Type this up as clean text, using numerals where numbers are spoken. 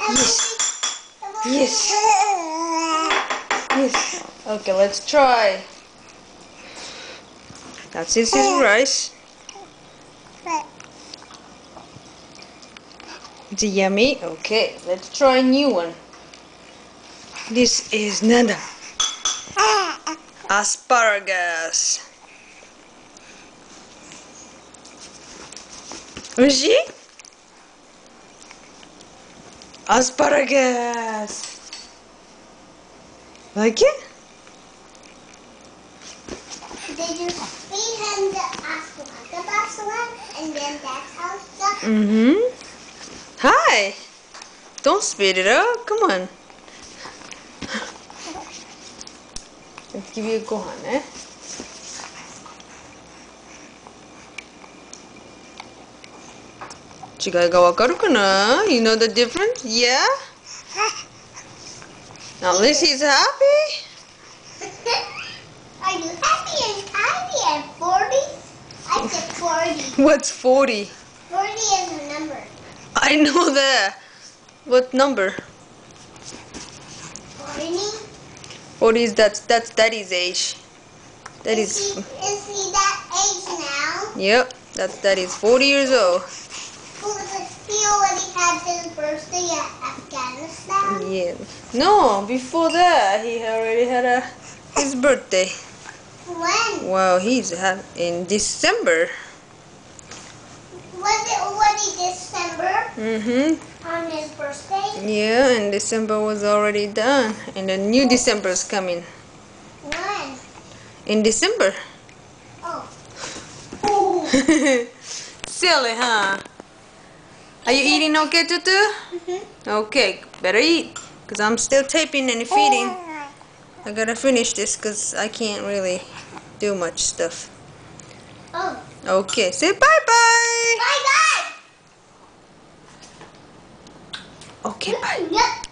Yes. Yes. Yes. Okay, let's try. That's his rice. Is it yummy? Okay, let's try a new one. This is Nada. Asparagus. Rishi? Asparagus. Like it? Did you feed him the asparagus one, and then that's how it's done? Mm-hmm. Hi. Don't spit it out. Come on. Let's give you a gohan, eh? Chigai ga wakaru kana? You know the difference? Yeah? Now Lizzie's happy? Are you happy and happy at 40? I said 40. What's 40? 40 is a number. I know that. What number? 40? 40 is that's Daddy's age. Is he that age now? Yep, that's Daddy's 40 years old. He already had his birthday at Afghanistan? Yeah. No, before that he already had his birthday. When? Wow, he's in December. Was it already December? Mm-hmm. On his birthday? Yeah, and December was already done. And the new December is coming. When? In December. Oh. Silly, huh? Are you eating okay, Tutu? Mm-hmm. Okay, better eat. Because I'm still taping and feeding. I gotta finish this because I can't really do much stuff. Oh. Okay, say bye-bye. Bye-bye. Okay, bye. Yep.